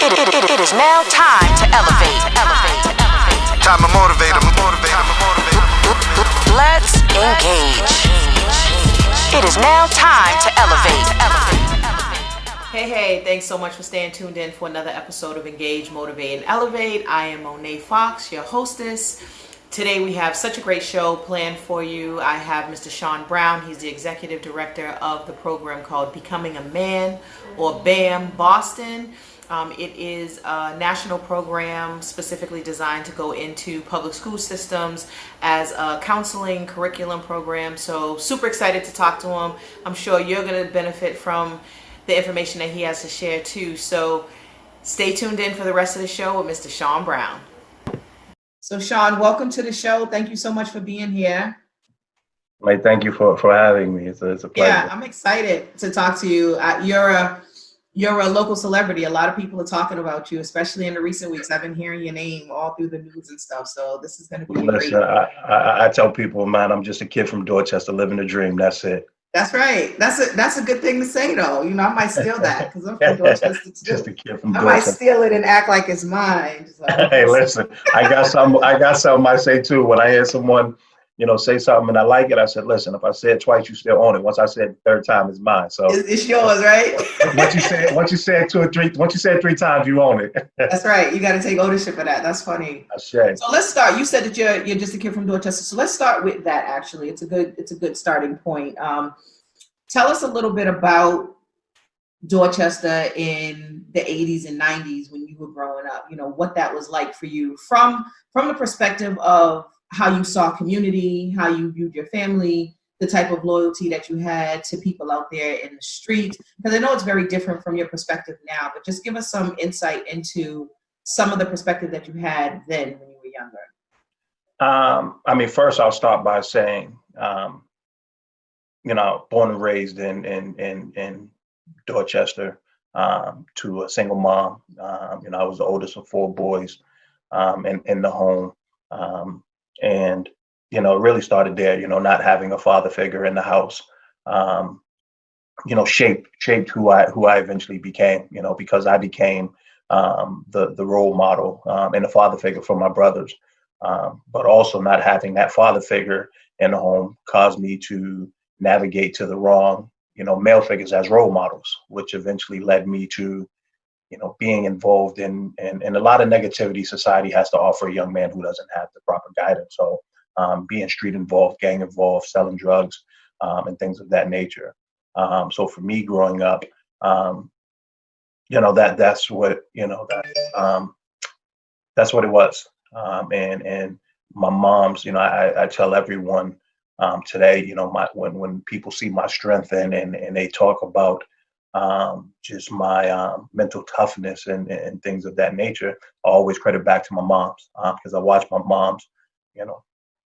It is now time to elevate. Time to motivate him. Let's engage. It is now time to elevate. Hey, thanks so much for staying tuned in for another episode of Engage, Motivate, and Elevate. I am Monet Fox, your hostess. Today we have such a great show planned for you. I have Mr. Shawn Brown. He's the executive director of the program called Becoming a Man, or BAM Boston. It is a national program specifically designed to go into public school systems as a counseling curriculum program. So super excited to talk to him. I'm sure you're going to benefit from the information that he has to share too. So stay tuned in for the rest of the show with Mr. Shawn Brown. So Shawn, welcome to the show. Thank you so much for being here. Mate, thank you for having me. It's a pleasure. Yeah, I'm excited to talk to you. You're a local celebrity. A lot of people are talking about you, especially in the recent weeks. I've been hearing your name all through the news and stuff. So this is going to be Listen, great. I tell people, man, I'm just a kid from Dorchester living the dream. That's it. That's right. That's a good thing to say, though. You know, I might steal that because I'm from Dorchester too. Just a kid from I Dorchester. might steal it and act like it's mine. So. Hey, listen, I got something I say too. When I hear someone, say something and I like it, I said, listen, if I say it twice, you still own it. Once I say it the third time, it's mine. So it's yours, right? once you say it three times, you own it. That's right. You got to take ownership of that. That's funny. That's right. So let's start. You said that you're just a kid from Dorchester. So let's start with that. Actually, it's a good starting point. Tell us a little bit about Dorchester in the 80s and 90s when you were growing up. You know, what that was like for you from the perspective of how you saw community, how you viewed your family, the type of loyalty that you had to people out there in the street. Because I know it's very different from your perspective now, but just give us some insight into some of the perspective that you had then when you were younger. First I'll start by saying, born and raised in Dorchester, to a single mom. I was the oldest of four boys in the home. And it really started there, not having a father figure in the house, shaped who I eventually became, because I became the role model and the father figure for my brothers. But also not having that father figure in the home caused me to navigate to the wrong, male figures as role models, which eventually led me to, being involved in a lot of negativity society has to offer a young man who doesn't have the proper guidance. So being street involved, gang involved, selling drugs, and things of that nature. So for me growing up, that's what it was. And my mom's, I tell everyone today, when people see my strength and they talk about just my mental toughness and things of that nature, I always credit back to my mom's, because I watched my mom's,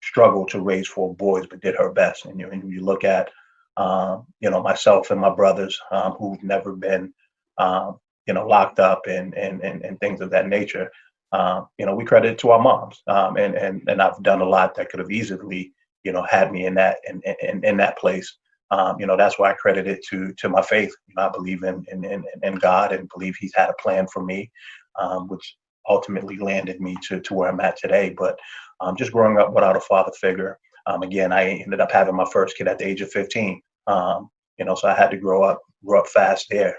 struggle to raise four boys, but did her best. And you look at, myself and my brothers who've never been, locked up and things of that nature. We credit it to our moms, and I've done a lot that could have easily, had me in that place. That's why I credit it to my faith. I believe in God and believe He's had a plan for me, which ultimately landed me to where I'm at today. But just growing up without a father figure, again, I ended up having my first kid at the age of 15. So I had to grow up fast there.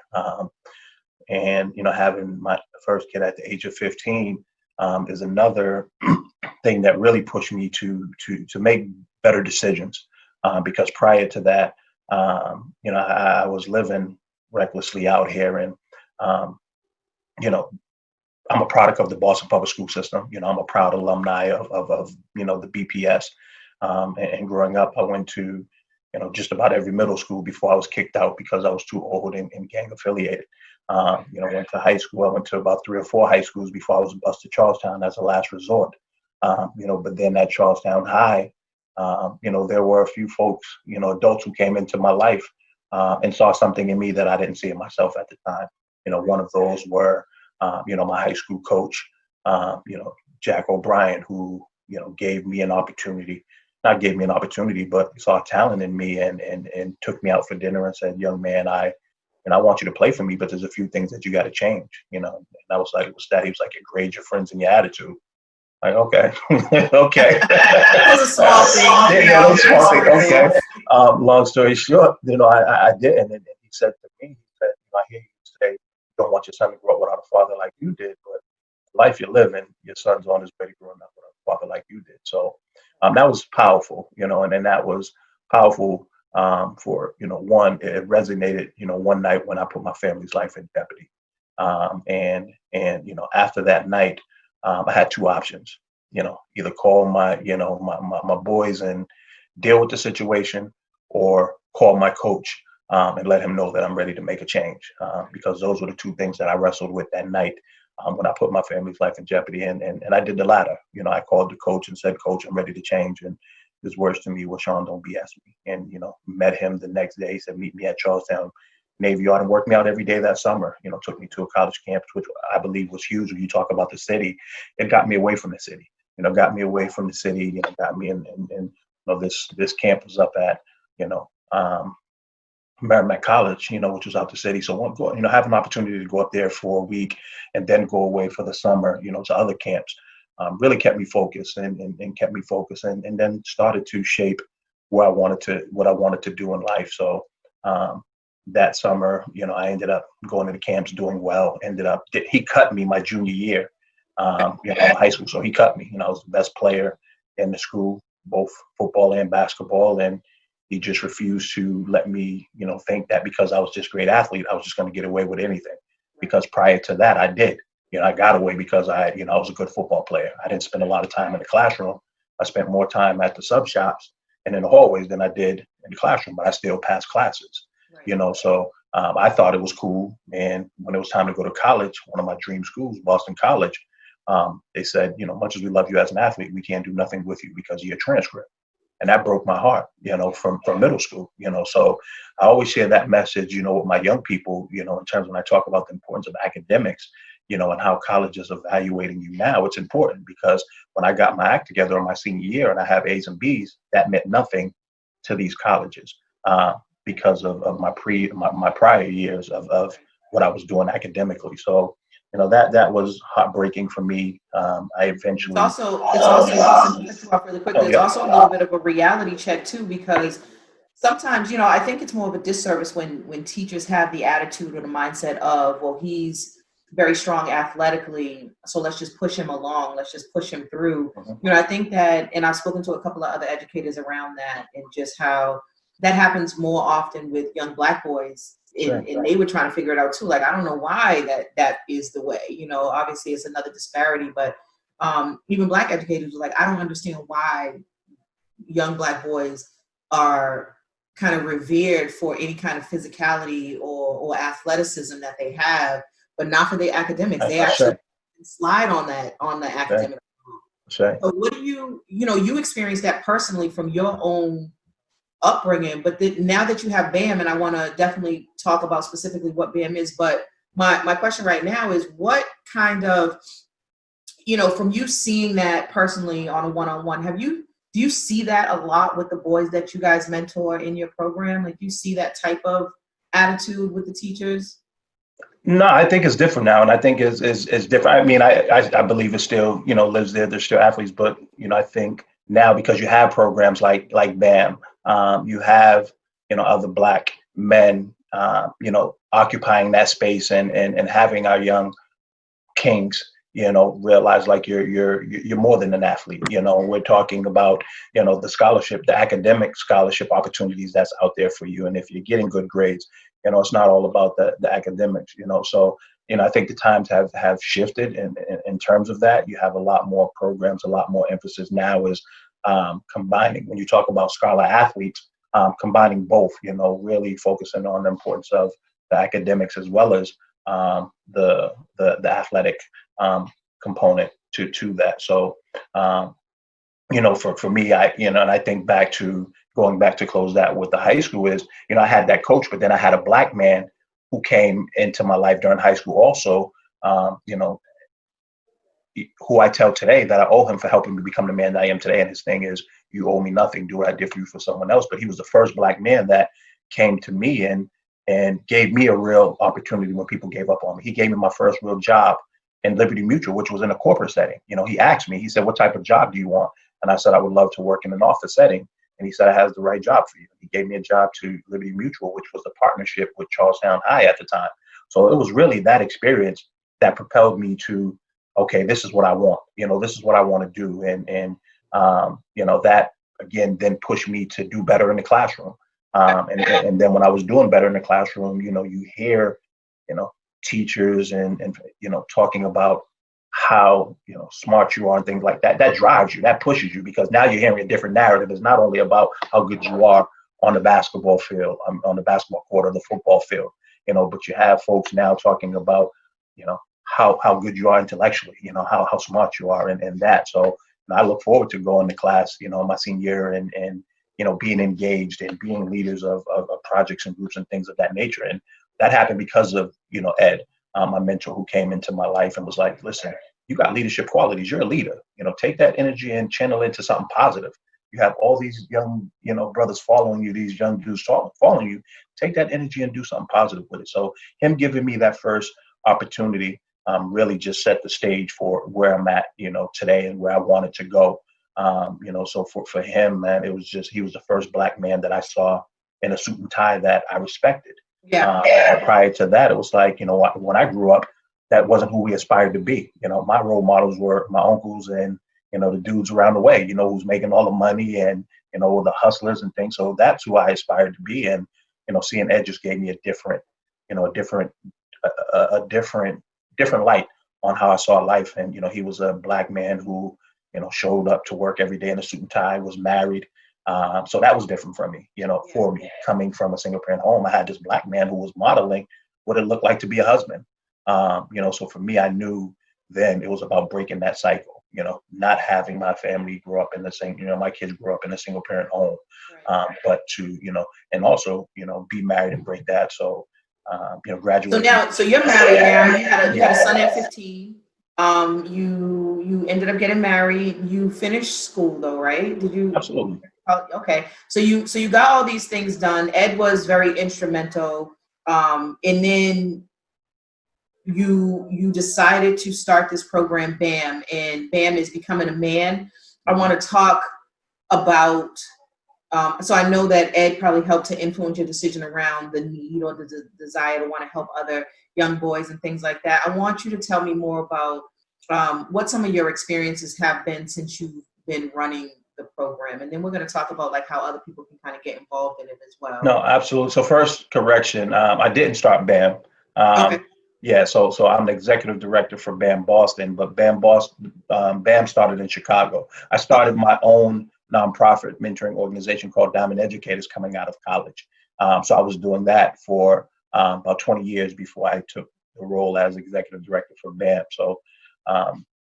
And having my first kid at the age of 15 is another thing that really pushed me to make better decisions. Because prior to that, I was living recklessly out here, and I'm a product of the Boston public school system. I'm a proud alumni of the BPS. And growing up, I went to just about every middle school before I was kicked out because I was too old and gang affiliated. Went to high school. I went to about 3 or 4 high schools before I was bused to Charlestown as a last resort. But then at Charlestown High, there were a few folks, adults who came into my life and saw something in me that I didn't see in myself at the time. One of those were, my high school coach, Jack O'Brien, who, gave me an opportunity, not gave me an opportunity, but saw talent in me and took me out for dinner and said, young man, I and I want you to play for me, but there's a few things that you got to change, you know. And I was like, what's that? He was like, your grades, your friends, and your attitude. Like, okay, okay. Those are small things. Yeah, those small things. Okay. Long story short, you know, I did, and then he said to me, he said, I hear you say you don't want your son to grow up without a father like you did, but the life you're living, your son's on his way to growing up with a father like you did. So that was powerful, you know, and then that was powerful for, you know, one, it resonated, you know, one night when I put my family's life in jeopardy. And you know, after that night, I had two options, you know, either call my, you know, my boys and deal with the situation, or call my coach and let him know that I'm ready to make a change, because those were the two things that I wrestled with that night when I put my family's life in jeopardy. And I did the latter. You know, I called the coach and said, Coach, I'm ready to change. And his words to me were, Shawn, don't BS me. And, you know, met him the next day. He said, meet me at Charlestown Navy Yard, and worked me out every day that summer. You know, took me to a college campus, which I believe was huge. When you talk about the city, it got me away from the city. You know, got me away from the city. You know, got me in you know, this camp was up at, you know, Merrimack College, you know, which was out the city. So you know, have an opportunity to go up there for a week and then go away for the summer, you know, to other camps, really kept me focused and kept me focused, and then started to shape what I wanted to do in life. So that summer, you know, I ended up going to the camps, doing well. He cut me my junior year, you know, in high school. So he cut me. You know, I was the best player in the school, both football and basketball, and he just refused to let me, you know, think that because I was just a great athlete, I was just going to get away with anything. Because prior to that, I did. You know, I got away because I was a good football player. I didn't spend a lot of time in the classroom. I spent more time at the sub shops and in the hallways than I did in the classroom, but I still passed classes. Right. You know, so I thought it was cool. And when it was time to go to college, one of my dream schools, Boston College, they said, you know, much as we love you as an athlete, we can't do nothing with you because of your transcript. And that broke my heart, you know, from middle school, you know. So I always share that message, you know, with my young people, you know, in terms when I talk about the importance of academics, you know, and how college is evaluating you now. It's important because when I got my act together in my senior year and I have A's and B's, that meant nothing to these colleges because of my prior years of what I was doing academically. So, you know, that was heartbreaking for me. I eventually. It's also really quickly. It's also a little bit of a reality check too, because sometimes, you know, I think it's more of a disservice when teachers have the attitude or the mindset of, well, he's very strong athletically, so let's just push him along, let's just push him through. Mm-hmm. You know, I think that, and I've spoken to a couple of other educators around that, and just how that happens more often with young Black boys. And they were trying to figure it out too. Like, I don't know why that is the way, you know, obviously it's another disparity, but even Black educators were like, I don't understand why young Black boys are kind of revered for any kind of physicality or athleticism that they have, but not for their academics. They actually slide on the academic. So what do you experienced that personally from your own upbringing, but now that you have BAM, and I want to definitely talk about specifically what BAM is, but my question right now is, what kind of, you know, from you seeing that personally on a one-on-one, do you see that a lot with the boys that you guys mentor in your program? Like, you see that type of attitude with the teachers? No, I think it's different now, and I think it's different. I mean, I believe it still, you know, lives there. There's still athletes, but, you know, I think now because you have programs like BAM, you have, you know, other Black men, you know, occupying that space and having our young kings, you know, realize like you're more than an athlete. You know, we're talking about, you know, the scholarship, the academic scholarship opportunities that's out there for you. And if you're getting good grades, you know, it's not all about the academics, you know. So, you know, I think the times have shifted in terms of that. You have a lot more programs, a lot more emphasis now is combining, when you talk about scholar athletes, combining both, you know, really focusing on the importance of the academics as well as the athletic component to that. So, you know, for me, and I think going back to close that with the high school is, you know, I had that coach, but then I had a Black man who came into my life during high school also, you know, who I tell today that I owe him for helping me become the man that I am today. And his thing is, you owe me nothing, do what I did for you for someone else. But he was the first Black man that came to me and and gave me a real opportunity when people gave up on me. He gave me my first real job in Liberty Mutual, which was in a corporate setting. He asked me, he said, what type of job do you want? And I said, I would love to work in an office setting. And he said, I have the right job for you. He gave me a job to Liberty Mutual, which was a partnership with Charlestown High at the time. So it was really that experience that propelled me to, okay, this is what I want. This is what I want to do. And that again then pushed me to do better in the classroom. And then when I was doing better in the classroom, you hear, teachers and talking about how smart you are and things like that. That drives you, that pushes you, because now you're hearing a different narrative. It's not only about how good you are on the basketball field, on the basketball court or the football field, but you have folks now talking about, how good you are intellectually, how smart you are and that. So I look forward to going to class, my senior year and being engaged and being leaders of projects and groups and things of that nature. And that happened because of, Ed, my mentor, who came into my life and was like, listen, you got leadership qualities. You're a leader. Take that energy and channel it into something positive. You have all these young, brothers following you, these young dudes following you. Take that energy and do something positive with it. So him giving me that first opportunity really just set the stage for where I'm at, today and where I wanted to go. So for him, man, it was just, he was the first Black man that I saw in a suit and tie that I respected. Yeah. Prior to that, it was like, when I grew up, that wasn't who we aspired to be. My role models were my uncles and, the dudes around the way, who's making all the money and, the hustlers and things. So that's who I aspired to be. And, seeing Ed just gave me a different light on how I saw life. And, he was a Black man who, showed up to work every day in a suit and tie, was married. So that was different for me, for me coming from a single parent home. I had this Black man who was modeling what it looked like to be a husband. So for me, I knew then it was about breaking that cycle, not having my family grow up in the same, my kids grew up in a single parent home, but to, and also, be married and break that. So, graduate. So you're married now. You had a son at 15. You ended up getting married. You finished school though, right? Did you? Absolutely. Okay. So you got all these things done. Ed was very instrumental. And then you decided to start this program, BAM, and BAM is Becoming a Man. I want to talk about, so I know that Ed probably helped to influence your decision around the need or the desire to want to help other young boys and things like that. I want you to tell me more about what some of your experiences have been since you've been running the program. And then we're going to talk about like how other people can kind of get involved in it as well. No, absolutely. So first correction, I didn't start BAM. Okay. Yeah, so I'm the executive director for BAM Boston, but BAM started in Chicago. I started my own nonprofit mentoring organization called Diamond Educators coming out of college. So I was doing that for about 20 years before I took the role as executive director for BAM. So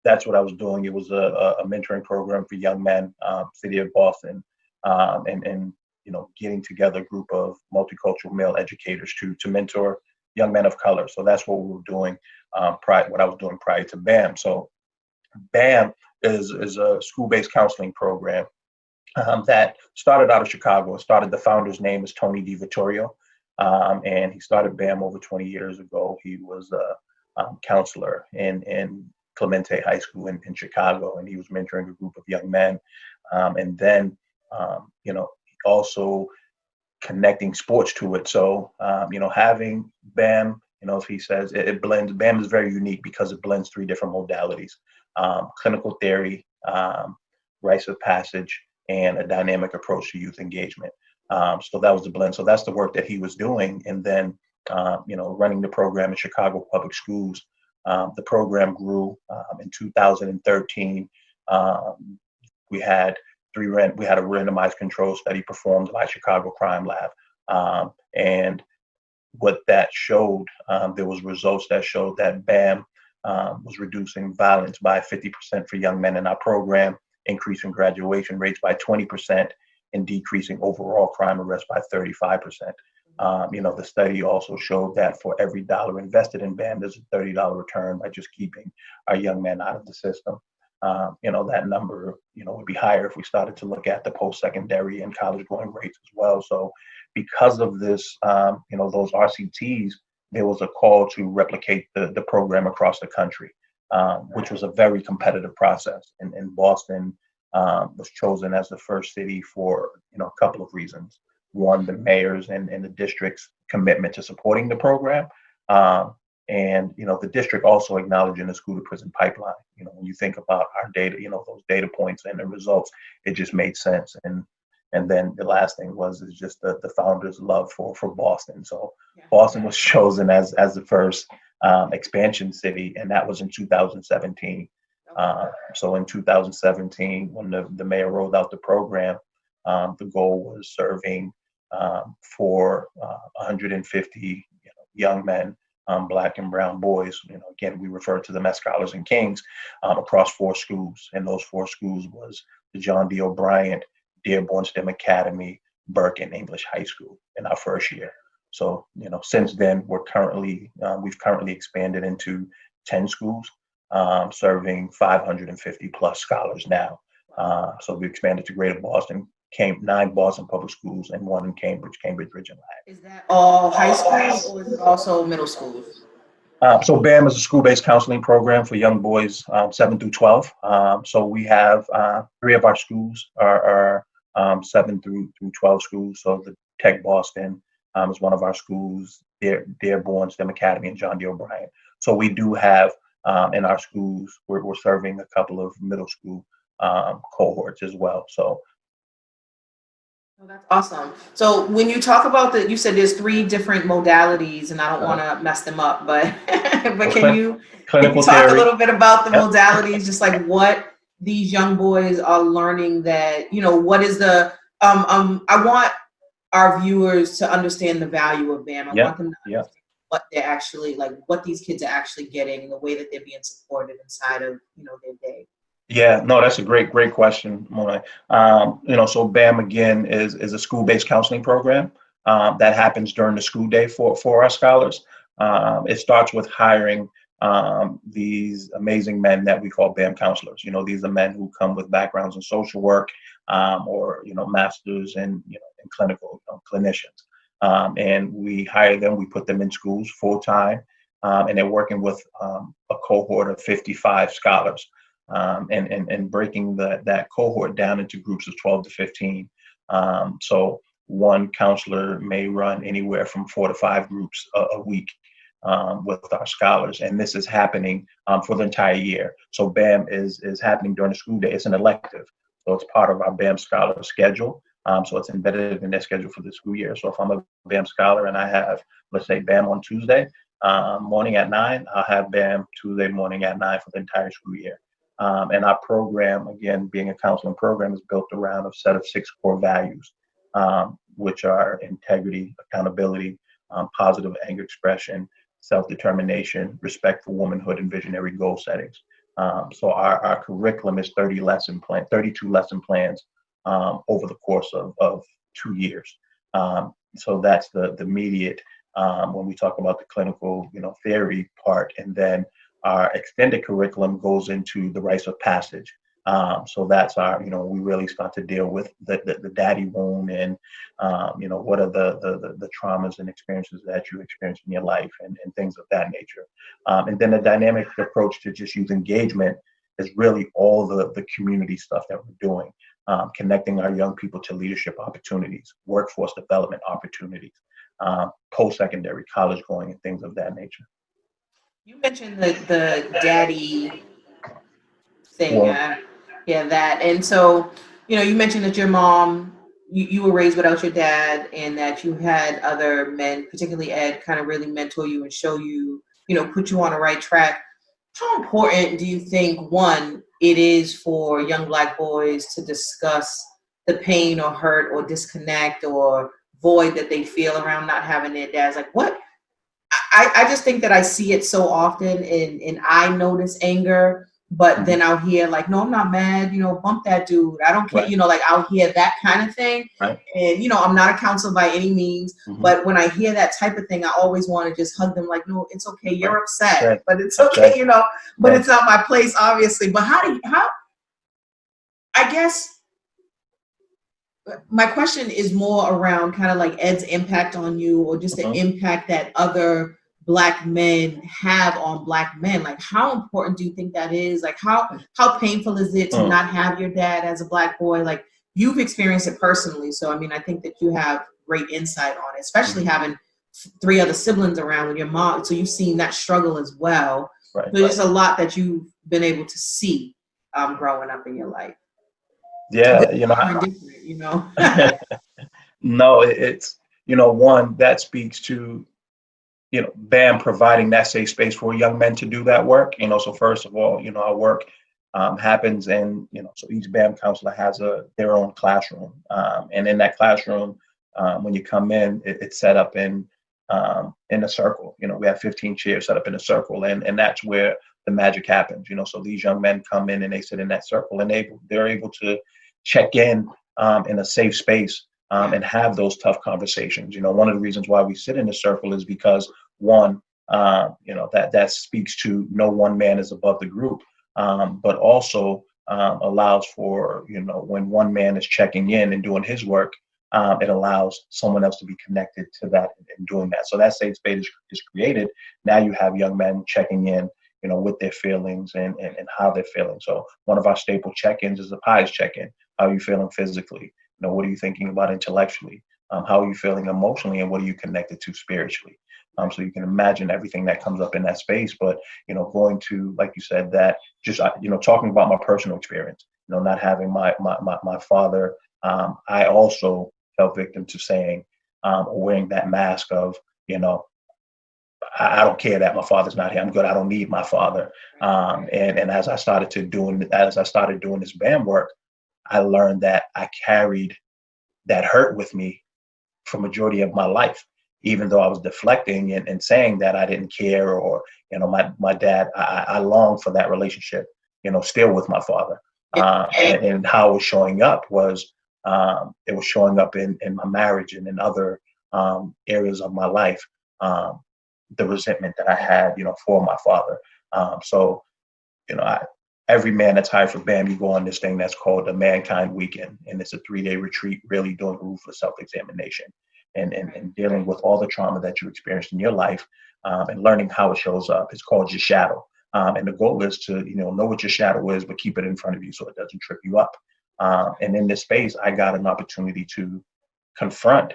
that's what I was doing. It was a mentoring program for young men, city of Boston, and getting together a group of multicultural male educators to mentor young men of color. So that's what we were doing what I was doing prior to BAM. So BAM is a school-based counseling program that started out of Chicago. The founder's name is Tony DiVittorio, and he started BAM over 20 years ago. He was a counselor in Clemente High School in Chicago, and he was mentoring a group of young men. And then, also connecting sports to it. So, having BAM, if he says it blends, BAM is very unique because it blends 3 different modalities, clinical theory, rites of passage, and a dynamic approach to youth engagement. So that was the blend. So that's the work that he was doing. And then, running the program in Chicago Public Schools. The program grew in 2013. We had a randomized control study performed by Chicago Crime Lab. And what that showed, there was results that showed that BAM was reducing violence by 50% for young men in our program, increasing graduation rates by 20%, and decreasing overall crime arrests by 35%. The study also showed that for every dollar invested in BAM, there's a $30 return by just keeping our young men out of the system. That number, would be higher if we started to look at the post-secondary and college going rates as well. So because of this, those RCTs, there was a call to replicate the program across the country, which was a very competitive process. And Boston was chosen as the first city for a couple of reasons. One, the mayor's and the district's commitment to supporting the program. And the district also acknowledging the school to prison pipeline. When you think about our data, those data points and the results, it just made sense. And then the last thing is just the founders' love for Boston. So Boston was chosen as the first expansion city, and that was in 2017. So in 2017, when the mayor rolled out the program, the goal was serving for 150 young men, Black and brown boys. Again, we refer to them as scholars and kings, across 4 schools, and those 4 schools was the John D. O'Brien, Dearborn STEM Academy, Burke, and English High School in our first year. So since then we've currently expanded into 10 schools, serving 550 plus scholars now. So we expanded to Greater Boston, 9 Boston public schools, and 1 in Cambridge Region Lab. Is that all high schools, or is it also middle schools? So BAM is a school-based counseling program for young boys 7 through 12. So we have 3 of our schools are 7 through 12 schools. So the Tech Boston is one of our schools, Dearborn STEM Academy, and John D. O'Brien. So we do have in our schools, we're serving a couple of middle school cohorts as well. So. Oh, that's awesome. So when you talk about you said there's 3 different modalities, and I don't want to mess them up, but can you talk a little bit about the modalities, just like what these young boys are learning, that what is the I want our viewers to understand the value of BAM. I want them to understand what they're actually, like, what these kids are actually getting, the way that they're being supported inside of their day. Yeah, no, that's a great question, Moy. So BAM again is a school-based counseling program that happens during the school day for our scholars. It starts with hiring these amazing men that we call BAM counselors. These are men who come with backgrounds in social work, or masters in clinical clinicians, and we hire them. We put them in schools full time, and they're working with a cohort of 55 scholars. And breaking that cohort down into groups of 12 to 15. So one counselor may run anywhere from 4 to 5 groups a week with our scholars, and this is happening for the entire year. So BAM is happening during the school day. It's an elective, so it's part of our BAM scholar schedule. So it's embedded in their schedule for the school year. So if I'm a BAM scholar and I have, let's say, BAM on Tuesday morning at 9, I'll have BAM Tuesday morning at 9 for the entire school year. And our program, again, being a counseling program, is built around a set of 6 core values, which are integrity, accountability, positive anger expression, self-determination, respect for womanhood, and visionary goal settings. So our curriculum is 32 lesson plans over the course of 2 years. So that's the immediate, when we talk about the clinical, theory part, and then our extended curriculum goes into the rites of passage. So that's our, we really start to deal with the daddy wound, and, what are the traumas and experiences that you experience in your life, and things of that nature. And then the dynamic approach to just youth engagement is really all the community stuff that we're doing, connecting our young people to leadership opportunities, workforce development opportunities, post-secondary college going, and things of that nature. You mentioned the daddy thing, that, and so you mentioned that your mom, you were raised without your dad, and that you had other men, particularly Ed, kind of really mentor you and show you, put you on the right track. How important do you think, one, it is for young Black boys to discuss the pain or hurt or disconnect or void that they feel around not having their dads? Like, what? I just think that I see it so often, and I notice anger, but then I'll hear like, no, I'm not mad, bump that dude. I don't care, like I'll hear that kind of thing. Right. And, I'm not a counselor by any means, but when I hear that type of thing, I always want to just hug them like, no, it's okay. You're upset, but it's okay, but it's not my place, obviously. But how I guess, my question is more around kind of like Ed's impact on you, or just the impact that other Black men have on Black men. Like, how important do you think that is? Like, how painful is it to not have your dad as a Black boy? Like, you've experienced it personally, so I mean, I think that you have great insight on it, especially having 3 other siblings around with your mom, so you've seen that struggle as well. Right, so there's a lot that you've been able to see growing up in your life. Yeah, no, it's, one that speaks to, BAM providing that safe space for young men to do that work. So first of all, our work happens, and so each BAM counselor has their own classroom, and in that classroom, when you come in, it's set up in a circle. We have 15 chairs set up in a circle, and that's where the magic happens. So these young men come in and they sit in that circle, and they're able to check in a safe space and have those tough conversations. One of the reasons why we sit in a circle is because, one, that speaks to no one man is above the group, but also allows for, when one man is checking in and doing his work, it allows someone else to be connected to that and doing that. So that safe space is created. Now you have young men checking in, with their feelings and how they're feeling. So one of our staple check-ins is a PIES check-in. How are you feeling physically? What are you thinking about intellectually? How are you feeling emotionally, and what are you connected to spiritually? So you can imagine everything that comes up in that space. But, going to, like you said, that just, talking about my personal experience, not having my father, I also fell victim to saying, wearing that mask of, I don't care that my father's not here. I'm good. I don't need my father. And as I started doing this BAM work, I learned that I carried that hurt with me for majority of my life, even though I was deflecting and saying that I didn't care, or, my dad, I longed for that relationship, still with my father. And how it was showing up was, it was showing up in my marriage and in other areas of my life. The resentment that I had, for my father. So, every man that's hired for BAM, you go on this thing that's called the Mankind Weekend, and it's a 3-day retreat, really doing ruthless self-examination and dealing with all the trauma that you experienced in your life, and learning how it shows up. It's called your shadow, and the goal is to know what your shadow is, but keep it in front of you so it doesn't trip you up. And in this space, I got an opportunity to confront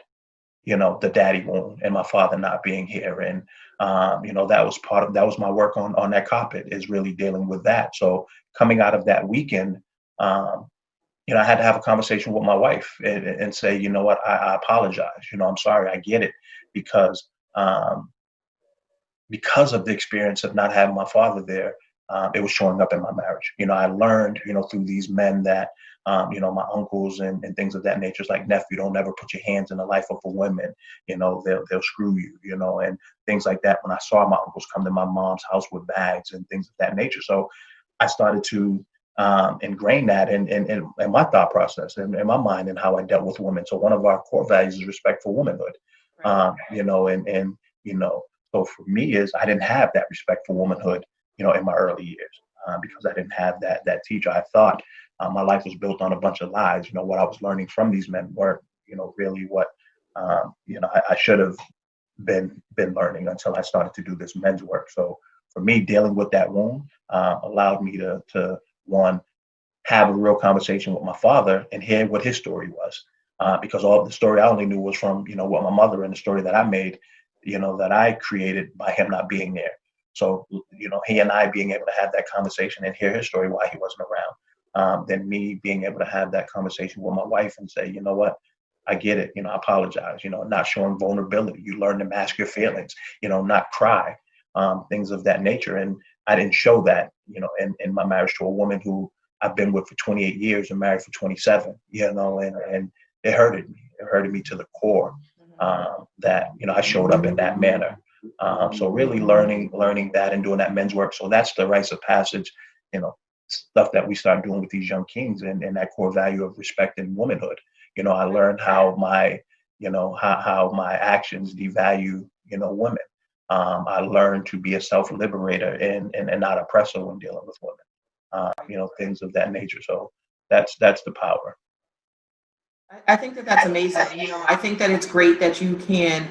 the daddy wound and my father not being here. And, that was my work on that carpet, is really dealing with that. So coming out of that weekend, I had to have a conversation with my wife and say, you know what, I apologize. I'm sorry, I get it, because of the experience of not having my father there, it was showing up in my marriage. I learned, through these men that, my uncles and things of that nature. It's like, nephew, don't ever put your hands in the life of a woman. They'll screw you, and things like that. When I saw my uncles come to my mom's house with bags and things of that nature. So I started to ingrain that in my thought process and in my mind, and how I dealt with women. So one of our core values is respect for womanhood. So for me is, I didn't have that respect for womanhood, in my early years, because I didn't have that teacher. I thought my life was built on a bunch of lies. What I was learning from these men weren't, really what, I should have been learning, until I started to do this men's work. So for me, dealing with that wound allowed me to one, have a real conversation with my father and hear what his story was, because all the story I only knew was from, what my mother, and the story that I made, that I created by him not being there. So, he and I being able to have that conversation and hear his story why he wasn't around, then me being able to have that conversation with my wife and say, you know what, I get it, I apologize, not showing vulnerability. You learn to mask your feelings, not cry, things of that nature. And I didn't show that, in my marriage to a woman who I've been with for 28 years and married for 27, and it hurted me. It hurted me to the core, that, I showed up in that manner. So really learning that and doing that men's work. So that's the rites of passage, stuff that we start doing with these young kings, and that core value of respect and womanhood. I learned how my actions devalue, women. I learned to be a self-liberator and not oppressor when dealing with women, things of that nature. So that's the power. I think that that's amazing. I think that it's great that you can,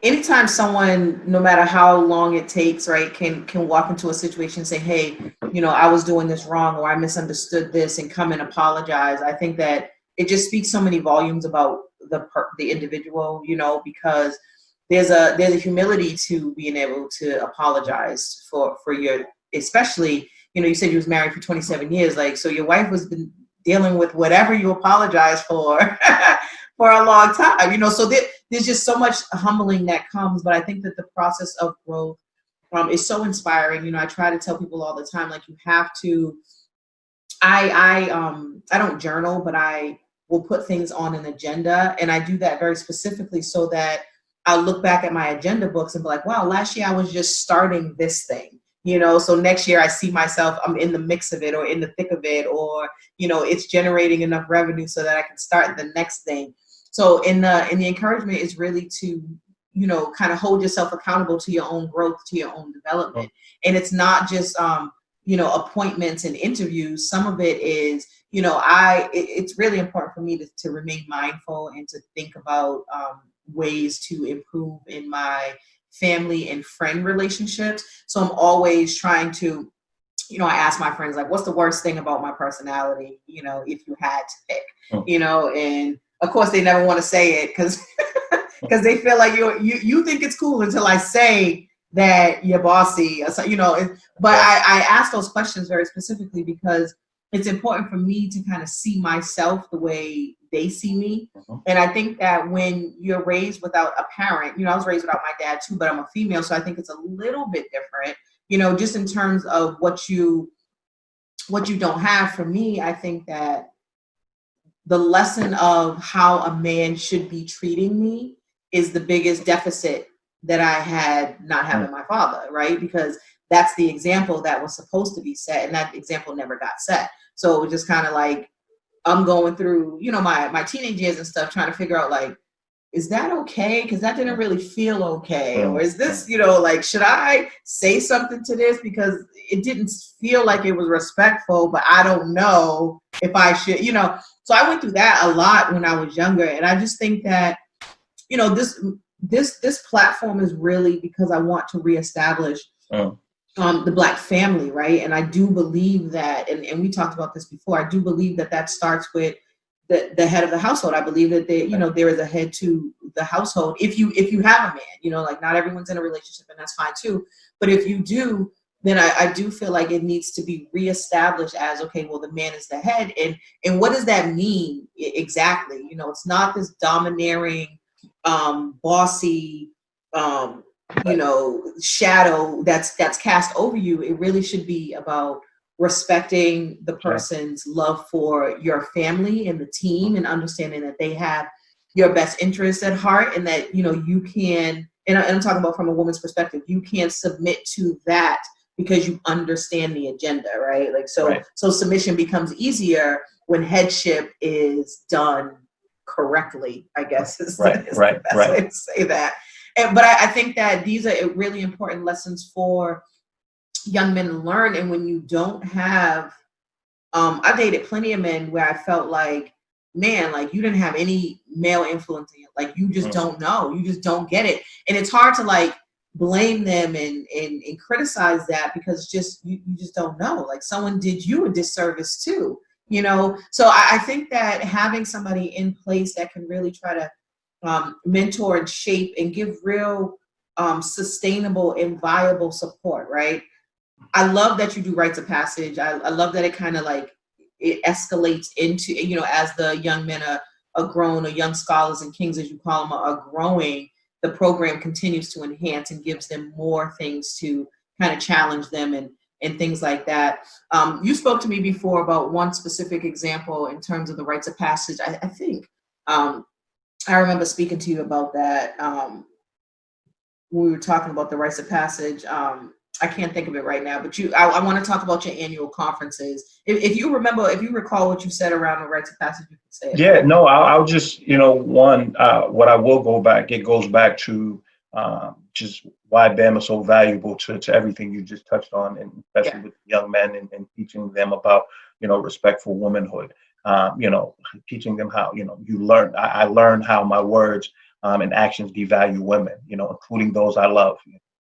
anytime someone, no matter how long it takes, right, can walk into a situation and say, hey, I was doing this wrong, or I misunderstood this, and come and apologize. I think that it just speaks so many volumes about the individual, because there's a humility to being able to apologize for your, especially, you said you was married for 27 years, like, so your wife was been dealing with whatever you apologize for for a long time, so there's just so much humbling that comes. But I think that the process of growth is so inspiring. I try to tell people all the time, like, you have to, I don't journal, but I will put things on an agenda, and I do that very specifically so that I'll look back at my agenda books and be like, wow, last year I was just starting this thing, so next year I see myself, I'm in the mix of it, or in the thick of it, or, it's generating enough revenue so that I can start the next thing. So in the encouragement is really to, kind of hold yourself accountable to your own growth, to your own development. And it's not just, appointments and interviews. Some of it is, it's really important for me to remain mindful and to think about ways to improve in my family and friend relationships. So I'm always trying to, I ask my friends, like, what's the worst thing about my personality, if you had to pick, and of course they never want to say it because they feel like you think it's cool until I say that you're bossy, but I ask those questions very specifically because it's important for me to kind of see myself the way they see me. And I think that when you're raised without a parent, I was raised without my dad too, but I'm a female, so I think it's a little bit different, just in terms of what you don't have. For me, I think that the lesson of how a man should be treating me is the biggest deficit that I had not having my father, right? Because that's the example that was supposed to be set, and that example never got set. So it was just kind of like, I'm going through, my teenage years and stuff, trying to figure out, like, is that okay? Because that didn't really feel okay. Or is this, like, should I say something to this? Because it didn't feel like it was respectful, but I don't know if I should, So I went through that a lot when I was younger. And I just think that, this platform is really because I want to reestablish the Black family, right? And I do believe that, and we talked about this before, I do believe that starts with the head of the household. I believe that there is a head to the household. If you have a man, like, not everyone's in a relationship, and that's fine too. But if you do, then I do feel like it needs to be reestablished as, okay, well, the man is the head. And what does that mean exactly? It's not this domineering, bossy, shadow that's cast over you. It really should be about respecting the person's love for your family and the team, and understanding that they have your best interests at heart, and that, you can, and I'm talking about from a woman's perspective, you can submit to that because you understand the agenda, right? Like, so submission becomes easier when headship is done correctly, I guess is the best way to say that. But I think that these are really important lessons for young men to learn. And when you don't have, I dated plenty of men where I felt like, man, like, you didn't have any male influence in you. Like, you just don't know. You just don't get it. And it's hard to, like, blame them and criticize that, because you just don't know. Like, someone did you a disservice too, So I think that having somebody in place that can really try to mentor and shape and give real sustainable and viable support, right? I love that you do rites of passage. I love that it kind of, like, it escalates into, as the young men are grown, or young scholars and kings, as you call them, are growing, the program continues to enhance and gives them more things to kind of challenge them and things like that. You spoke to me before about one specific example in terms of the rites of passage. I think I remember speaking to you about that when we were talking about the rites of passage. I can't think of it right now, but I want to talk about your annual conferences. If you recall what you said around the rites of passage, you can say it. Yeah, no, I'll just, what I will go back, it goes back to just why BAM is so valuable to everything you just touched on, and especially with young men and teaching them about, respectful womanhood. teaching them how, I learned how my words and actions devalue women, including those I love.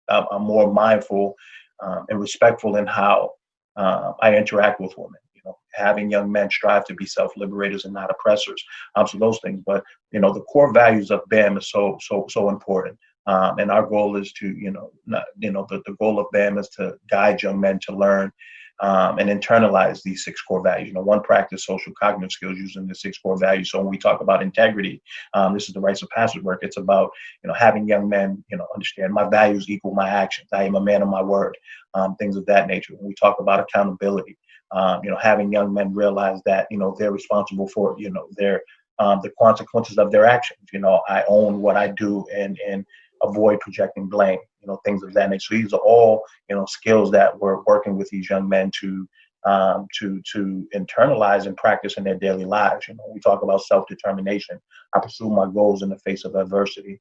I'm more mindful and respectful in how I interact with women. Having young men strive to be self-liberators and not oppressors. So those things, but the core values of BAM is so important. And our goal is to, the goal of BAM is to guide young men to learn and internalize these 6 core values. One, practice social cognitive skills using the 6 core values. So when we talk about integrity, this is the rites of passage work. It's about, having young men, understand my values equal my actions. I am a man of my word, things of that nature. When we talk about accountability, having young men realize that, they're responsible for, the consequences of their actions. I own what I do and avoid projecting blame, things of that nature. So these are all, skills that we're working with these young men to internalize and practice in their daily lives. We talk about self-determination. I pursue my goals in the face of adversity.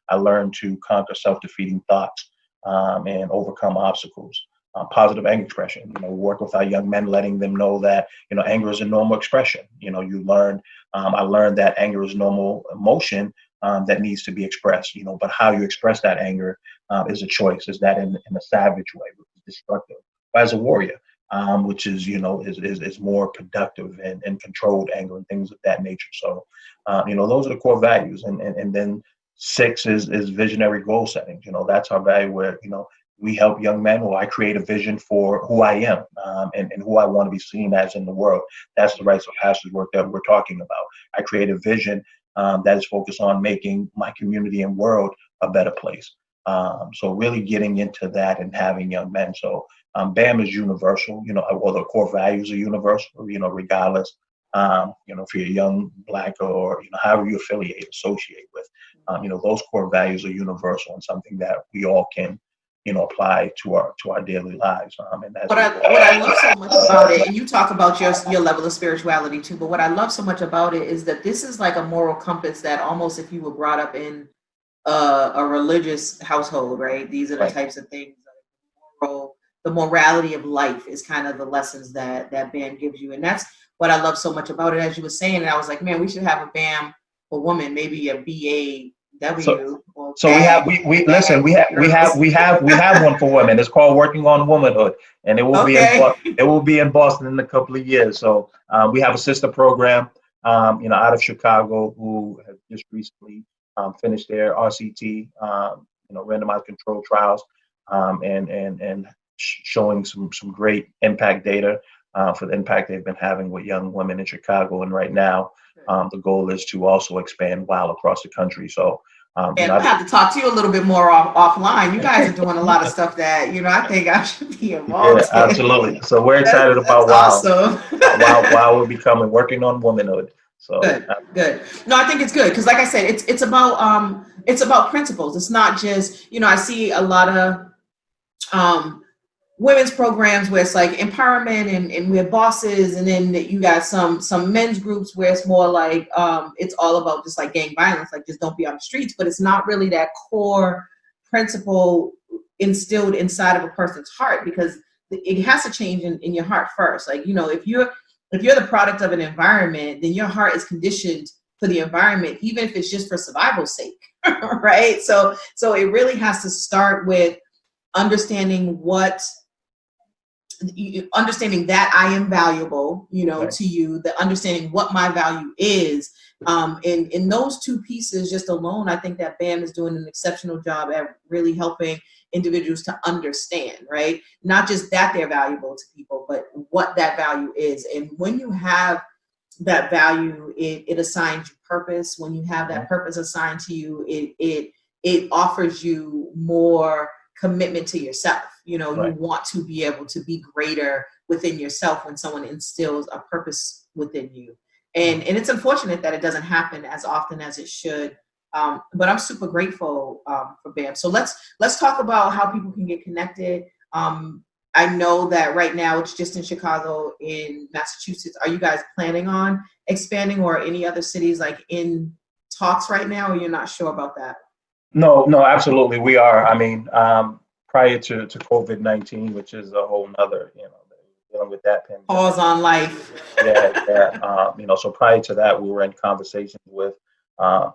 I learn to conquer self-defeating thoughts and overcome obstacles. Positive anger expression. Work with our young men, letting them know that anger is a normal expression. I learned that anger is normal emotion that needs to be expressed. But how you express that anger is a choice. Is that in a savage way, which is destructive, or as a warrior, which is is more productive and controlled anger and things of that nature. So those are the core values, and then 6 is visionary goal setting. That's our value where we help young men, or I create a vision for who I am and who I want to be seen as in the world. That's the rites of passage work that we're talking about. I create a vision that is focused on making my community and world a better place. So really getting into that and having young men. So BAM is universal, or the core values are universal, regardless, if you're young, Black, or, however you associate with, those core values are universal and something that we all can apply to our daily lives. And that's what I love so much about it, and you talk about your level of spirituality too, but what I love so much about it is that this is like a moral compass that almost if you were brought up in a religious household, right? These are the types of things. The morality of life is kind of the lessons that BAM gives you, and that's what I love so much about it. As you were saying, and I was like, man, we should have a BAM for women, maybe a BAW. So we listen. We have one for women. It's called Working on Womanhood, and it will be in Boston in a couple of years. So we have a sister program, out of Chicago, who have just recently finished their RCT, randomized control trials, and showing some great impact data for the impact they've been having with young women in Chicago. And right now, the goal is to also expand WOW across the country. So, and I have to talk to you a little bit more offline. You guys are doing a lot of stuff that I think I should be involved in. Yeah, absolutely. So we're excited about WOW. Awesome. WOW will be coming, Working on Womanhood. So good. No, I think it's good because, like I said, it's about principles. It's not just I see a lot of women's programs where it's like empowerment and we're bosses, and then you got some men's groups where it's more like it's all about just like gang violence, like just don't be on the streets, but it's not really that core principle instilled inside of a person's heart, because it has to change in your heart first. Like if you're the product of an environment, then your heart is conditioned for the environment, even if it's just for survival's sake, right? So it really has to start with understanding that I am valuable, to you, the understanding what my value is. In those 2 pieces just alone, I think that BAM is doing an exceptional job at really helping individuals to understand, right? Not just that they're valuable to people, but what that value is. And when you have that value, it assigns you purpose. When you have that purpose assigned to you, it offers you more commitment to yourself. You want to be able to be greater within yourself when someone instills a purpose within you. And it's unfortunate that it doesn't happen as often as it should. But I'm super grateful for BAM. So let's talk about how people can get connected. I know that right now it's just in Chicago. In Massachusetts, are you guys planning on expanding, or any other cities like in talks right now, or you're not sure about that? No, absolutely. We are. I mean, prior to COVID-19, which is a whole nother, dealing with that pandemic. Pause on life. So prior to that, we were in conversations with uh,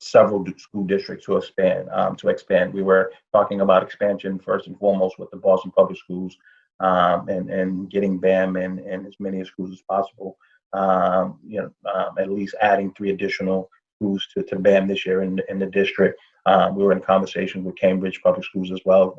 several school districts to expand. We were talking about expansion first and foremost with the Boston Public Schools, and getting BAM in as many schools as possible. At least adding 3 additional schools to BAM this year in the district. We were in conversations with Cambridge Public Schools as well.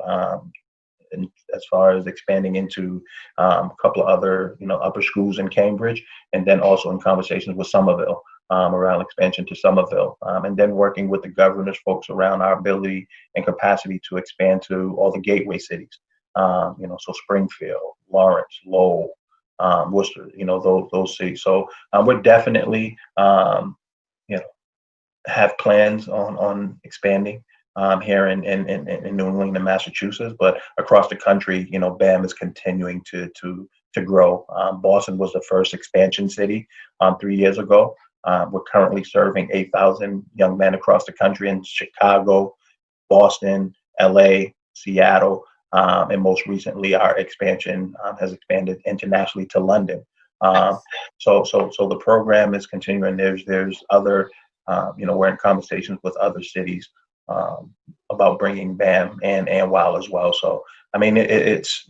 And as far as expanding into a couple of other, upper schools in Cambridge, and then also in conversations with Somerville around expansion to Somerville, and then working with the governor's folks around our ability and capacity to expand to all the gateway cities. So Springfield, Lawrence, Lowell, Worcester, those cities. So we're definitely, have plans on expanding here in New England and Massachusetts, but across the country, BAM is continuing to grow. Boston was the first expansion city 3 years ago. We're currently serving 8,000 young men across the country in Chicago, Boston, LA, Seattle, and most recently our expansion has expanded internationally to London. So the program is continuing. There's other, we're in conversations with other cities about bringing BAM and WOW as well. So I mean, it's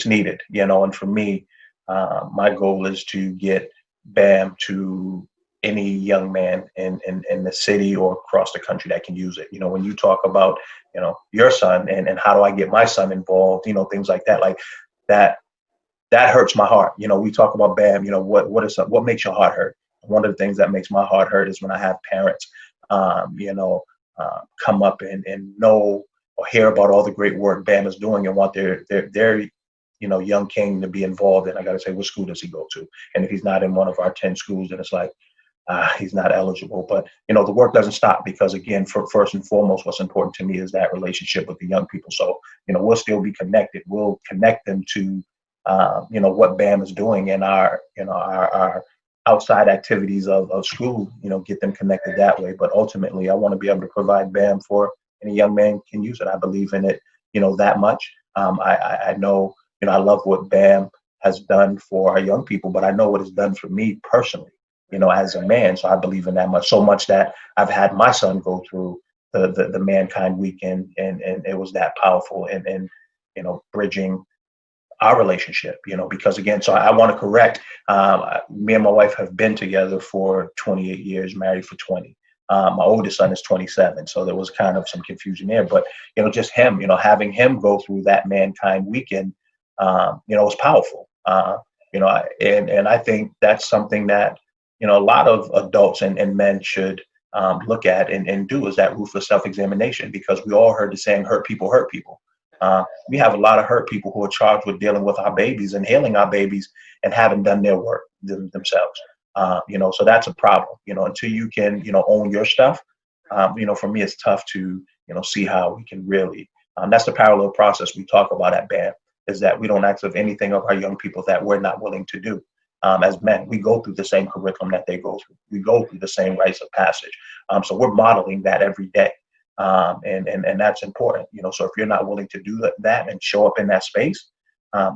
needed, and for me, my goal is to get BAM to any young man in the city or across the country that can use it. When you talk about, your son and how do I get my son involved, things like that hurts my heart. We talk about BAM, what makes your heart hurt? One of the things that makes my heart hurt is when I have parents, come up and know or hear about all the great work BAM is doing and want their young king to be involved. And I got to say, what school does he go to? And if he's not in one of our 10 schools, then it's like, he's not eligible. But, the work doesn't stop because, again, first and foremost, what's important to me is that relationship with the young people. So, we'll still be connected. We'll connect them to, what BAM is doing in our outside activities of school, get them connected that way. But ultimately, I want to be able to provide BAM for any young man can use it. I believe in it, that much. I know, I love what BAM has done for our young people, but I know what it's done for me personally, as a man. So I believe in that much, so much that I've had my son go through the Mankind Weekend, and it was that powerful and bridging our relationship, because again, so I want to correct, me and my wife have been together for 28 years, married for 20. My oldest son is 27. So there was kind of some confusion there, but, just him, having him go through that Mankind Weekend, was powerful. And I think that's something that, a lot of adults and men should look at and do, is that ruthless self-examination, because we all heard the saying, hurt people hurt people. We have a lot of hurt people who are charged with dealing with our babies and healing our babies and haven't done their work themselves. So that's a problem, until you can, own your stuff. For me, it's tough to, see how we can really, that's the parallel process we talk about at BAM, is that we don't ask of anything of our young people that we're not willing to do. As men, we go through the same curriculum that they go through. We go through the same rites of passage. So we're modeling that every day. And that's important, so if you're not willing to do that and show up in that space,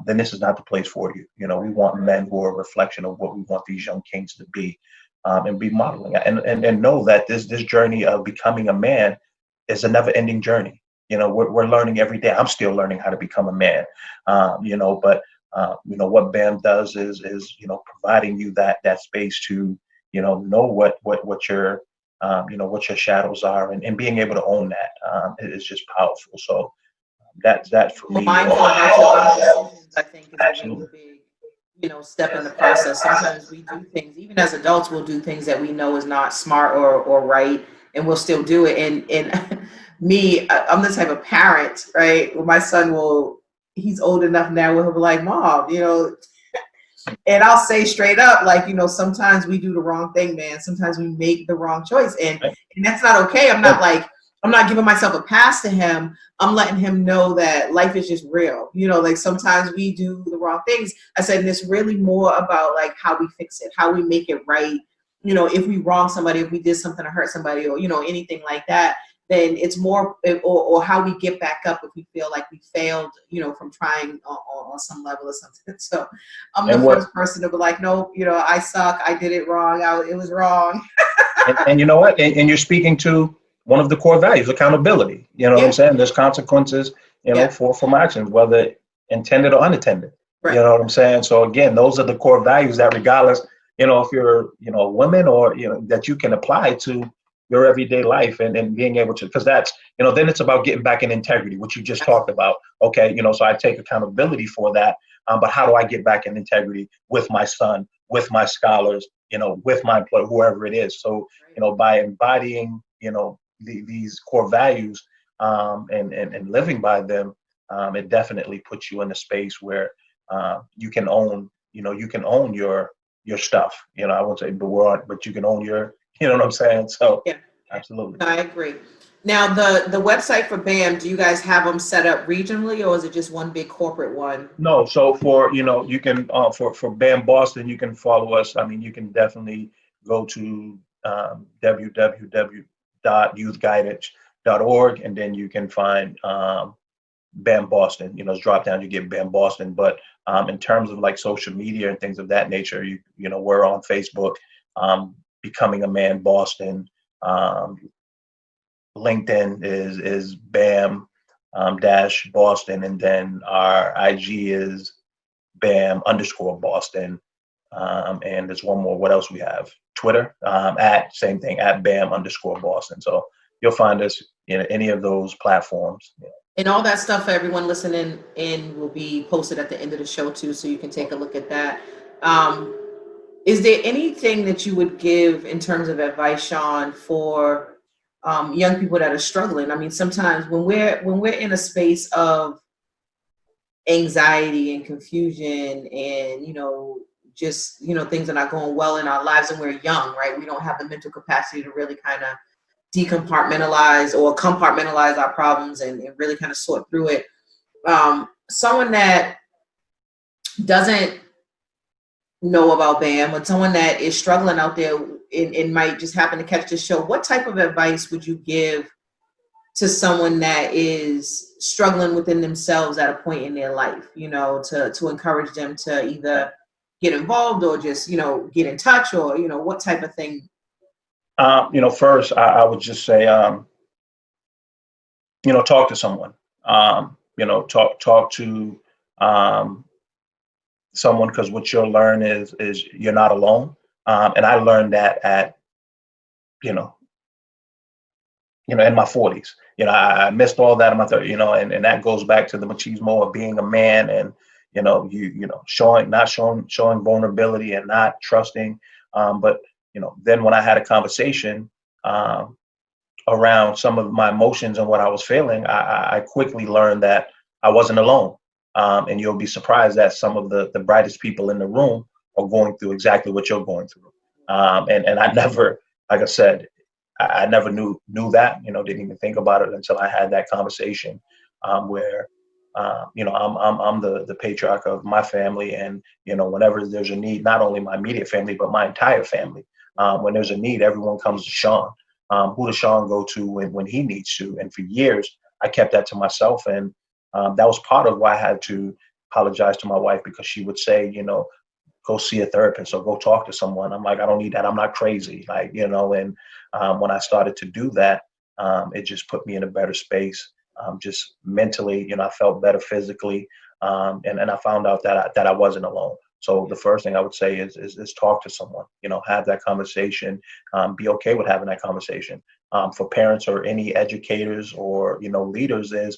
then this is not the place for you. We want men who are a reflection of what we want these young kings to be, and be modeling and know that this journey of becoming a man is a never ending journey. We're learning every day. I'm still learning how to become a man, but what BAM does is providing you that space to, know what your what your shadows are, and being able to own that is just powerful. So that for me. Mindful about your own decisions, I think, is a really big, step in the process. Sometimes we do things, even as adults, we'll do things that we know is not smart or right, and we'll still do it. And me, I'm the type of parent, right? Where my son he's old enough now where he'll be like, Mom, and I'll say straight up, sometimes we do the wrong thing, man. Sometimes we make the wrong choice, and that's not okay. I'm not giving myself a pass to him. I'm letting him know that life is just real. Sometimes we do the wrong things. I said, and it's really more about how we fix it, how we make it right. If we wrong somebody, if we did something to hurt somebody, or, anything like that, then it's more, or how we get back up if we feel like we failed, from trying on some level or something. So I'm the And what first person to be like, nope, I suck. I did it wrong. It was wrong. and you know what? And you're speaking to one of the core values, accountability. You know what I'm Yeah. saying? There's consequences, Yeah. for my actions, whether intended or unattended. You Right. know what I'm saying? So again, those are the core values that regardless, if you're, a woman or, that you can apply to your everyday life and being able to, because that's, then it's about getting back in integrity, which you just talked about. Okay. So I take accountability for that. But how do I get back in integrity with my son, with my scholars, with my employer, whoever it is? So, by embodying, these core values and living by them, it definitely puts you in a space where you can own, your stuff. I won't say but you can own your, you know what I'm saying? So, Yeah. absolutely. I agree. Now, the website for BAM, do you guys have them set up regionally, or is it just one big corporate one? No, so for you can for BAM Boston, you can follow us. I mean, you can definitely go to www.youthguidance.org, and then you can find BAM Boston. It's drop down, you get BAM Boston. But in terms of like social media and things of that nature, we're on Facebook, Becoming a Man Boston. LinkedIn is BAM dash Boston, and then our IG is BAM_Boston. And there's one more. What else we have? Twitter, at same thing, at BAM_Boston. So you'll find us in any of those platforms. And all that stuff for everyone listening in will be posted at the end of the show too, so you can take a look at that. Is there anything that you would give in terms of advice, Shawn, for young people that are struggling? I mean, sometimes when we're in a space of anxiety and confusion and just things are not going well in our lives, and we're young, right? We don't have the mental capacity to really kind of decompartmentalize or compartmentalize our problems and really kind of sort through it. Someone that doesn't know about BAM, or someone that is struggling out there and might just happen to catch this show, what type of advice would you give to someone that is struggling within themselves at a point in their life, to encourage them to either get involved or just, get in touch, or, what type of thing? First, I would just say, talk to someone. Talk to someone, because what you'll learn is you're not alone. And I learned that at, in my 40s. I missed all that in my 30s, and that goes back to the machismo of being a man, and showing vulnerability and not trusting. But then when I had a conversation around some of my emotions and what I was feeling, I quickly learned that I wasn't alone. And you'll be surprised that some of the brightest people in the room are going through exactly what you're going through. And I never, like I said, I never knew that, didn't even think about it until I had that conversation where, I'm the patriarch of my family. And, whenever there's a need, not only my immediate family, but my entire family, when there's a need, everyone comes to Shawn. Who does Shawn go to when he needs to? And for years, I kept that to myself. And that was part of why I had to apologize to my wife, because she would say, go see a therapist or go talk to someone. I'm like, I don't need that. I'm not crazy. And when I started to do that, it just put me in a better space. Just mentally, I felt better physically. And I found out that I wasn't alone. So the first thing I would say is talk to someone, have that conversation, be okay with having that conversation. For parents or any educators or, leaders, is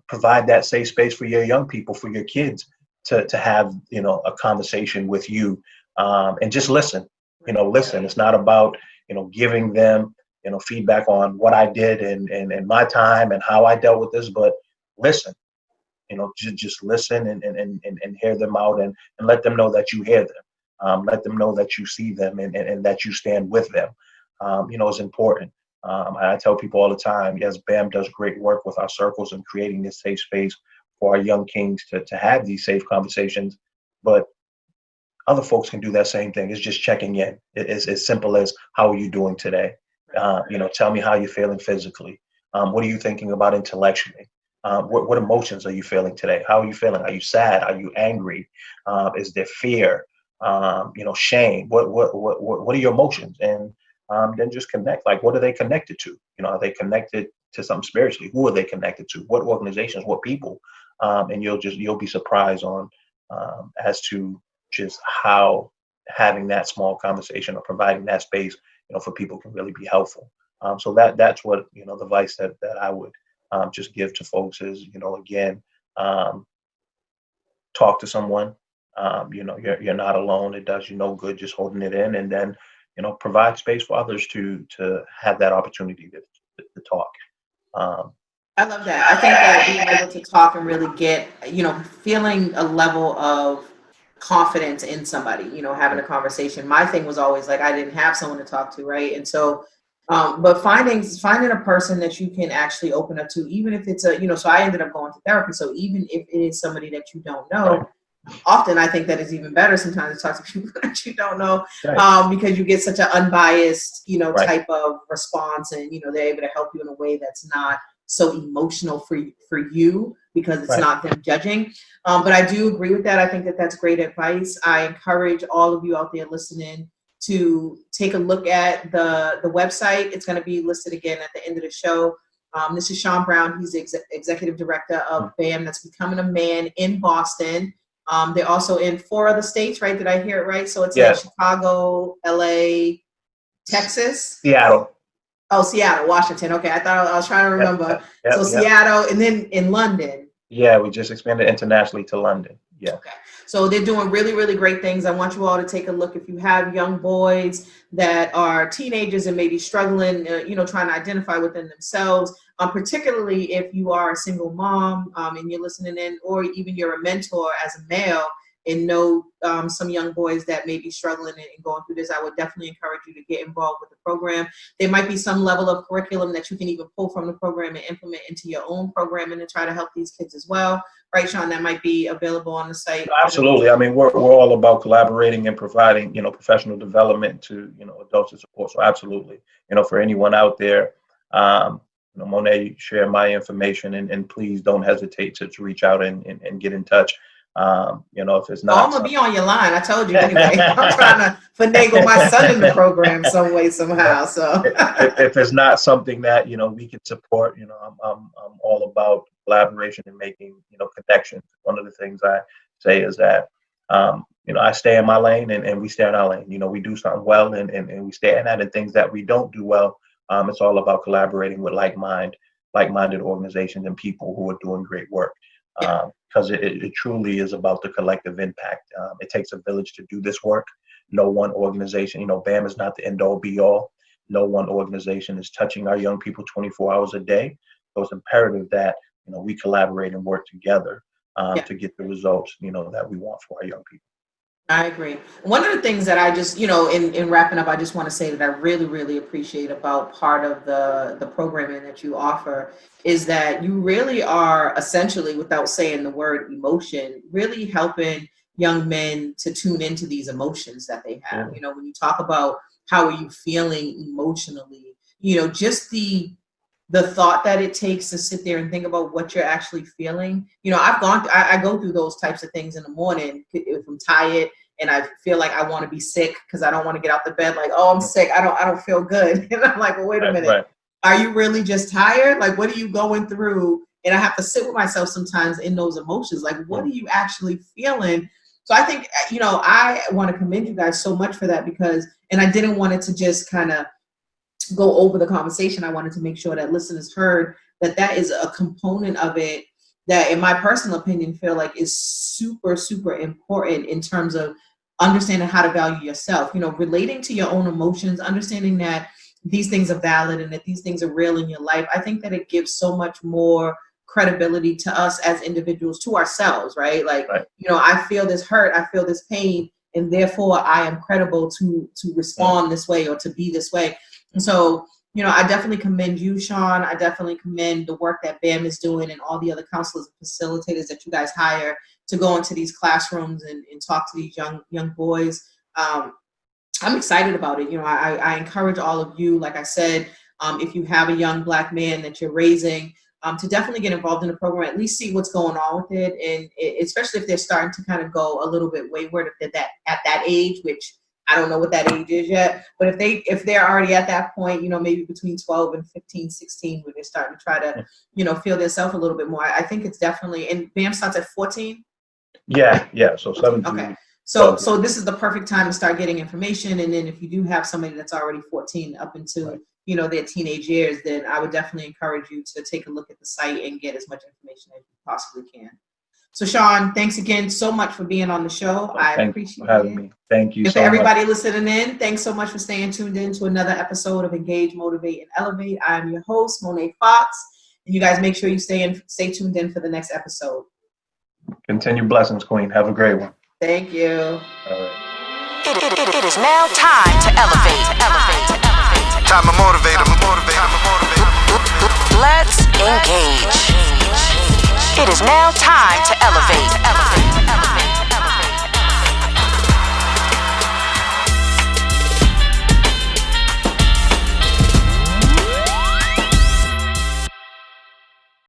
provide that safe space for your young people, for your kids to have, a conversation with you, and just listen. Listen. It's not about, giving them, feedback on what I did in my time and how I dealt with this, but listen. Just listen and hear them out, and let them know that you hear them. Let them know that you see them, and that you stand with them. Is important. I tell people all the time, yes, BAM does great work with our circles and creating this safe space for our young kings to have these safe conversations. But other folks can do that same thing. It's just checking in. It's as simple as, how are you doing today? Tell me how you're feeling physically. What are you thinking about intellectually? What emotions are you feeling today? How are you feeling? Are you sad? Are you angry? Is there fear? Shame? What are your emotions? And then just connect. Like, what are they connected to? Are they connected to something spiritually? Who are they connected to? What organizations? What people? And you'll be surprised on as to just how having that small conversation or providing that space, for people can really be helpful. So that's what the advice that I would just give to folks is, again, um, talk to someone. You're not alone. It does you no good just holding it in, and then provide space for others to have that opportunity to talk. I love that. I think that being able to talk and really get, feeling a level of confidence in somebody, having a conversation. My thing was always like I didn't have someone to talk to, right? And so, but finding a person that you can actually open up to, even if it's so I ended up going to therapy. So even if it is somebody that you don't know, Right. often I think that it's even better sometimes to talk to people that you don't know, Right. because you get such an unbiased, Right. type of response, and they're able to help you in a way that's not so emotional for you because it's Right. not them judging. But I do agree with that. I think that that's great advice. I encourage all of you out there listening to take a look at the website. It's going to be listed again at the end of the show. This is Shawn Brown. He's the executive director of BAM, that's Becoming a Man in Boston. They're also in 4 other states, right? Did I hear it right? So it's like Chicago, LA, Texas. Seattle. Oh, Seattle, Washington. Okay, I was trying to remember. Yep. So Seattle, and then in London. Yeah, we just expanded internationally to London. Yeah. Okay. So they're doing really, really great things. I want you all to take a look. If you have young boys that are teenagers and maybe struggling, trying to identify within themselves, particularly if you are a single mom and you're listening in, or even you're a mentor as a male and know some young boys that may be struggling and going through this, I would definitely encourage you to get involved with the program. There might be some level of curriculum that you can even pull from the program and implement into your own program and to try to help these kids as well. Right, Shawn, that might be available on the site. Absolutely. I mean, we're all about collaborating and providing, professional development to, adults to support. So absolutely, for anyone out there, Monet, share my information and please don't hesitate to reach out and get in touch. If it's not, I'm gonna be on your line. I told you anyway. I'm trying to finagle my son in the program some way, somehow. So if it's not something that we can support, I'm all about collaboration and making connections. One of the things I say is that I stay in my lane and we stay in our lane. We do something well and we stay in that, and things that we don't do well. It's all about collaborating with like-minded organizations and people who are doing great work. Because it truly is about the collective impact. It takes a village to do this work. No one organization, BAM is not the end all be all. No one organization is touching our young people 24 hours a day. So it's imperative that, we collaborate and work together to get the results, that we want for our young people. I agree. One of the things that I just, in wrapping up, I just want to say that I really, really appreciate about part of the programming that you offer is that you really are essentially, without saying the word emotion, really helping young men to tune into these emotions that they have. When you talk about how are you feeling emotionally, just the thought that it takes to sit there and think about what you're actually feeling. I go through those types of things in the morning if I'm tired and I feel like I want to be sick because I don't want to get out the bed. Like, oh, I'm sick. I don't feel good. And I'm like, well, wait a minute. Right. Are you really just tired? Like, what are you going through? And I have to sit with myself sometimes in those emotions. Like, what are you actually feeling? So I think, I want to commend you guys so much for that and I didn't want it to just kind of go over the conversation. I wanted to make sure that listeners heard that is a component of it that, in my personal opinion, feel like is super, super important in terms of understanding how to value yourself, relating to your own emotions, understanding that these things are valid and that these things are real in your life. I think that it gives so much more credibility to us as individuals, to ourselves, right? Like, right. I feel this hurt, I feel this pain, and therefore I am credible to respond this way or to be this way. And so, I definitely commend you, Shawn. I definitely commend the work that BAM is doing and all the other counselors and facilitators that you guys hire to go into these classrooms and talk to these young boys. I'm excited about it. I encourage all of you, like I said, if you have a young Black man that you're raising, to definitely get involved in the program, at least see what's going on with it, and especially if they're starting to kind of go a little bit wayward, if they're at that age, which I don't know what that age is yet, but if they're already at that point, maybe between 12 and 15, 16, where they're starting to try to, feel themselves a little bit more, I think it's definitely, and BAM starts at 14? Yeah, so 17. Okay. So this is the perfect time to start getting information, and then if you do have somebody that's already 14 up into their teenage years, then I would definitely encourage you to take a look at the site and get as much information as you possibly can. So Shawn, thanks again so much for being on the show. I appreciate having me. Thank you so much. For everybody listening in, thanks so much for staying tuned in to another episode of Engage, Motivate, and Elevate. I'm your host, Monet Fox, and you guys make sure you stay tuned in for the next episode. Continue blessings, Queen. Have a great one. Thank you. All right. It is now time to elevate. Time to motivate them. Let's engage. It is now time to elevate.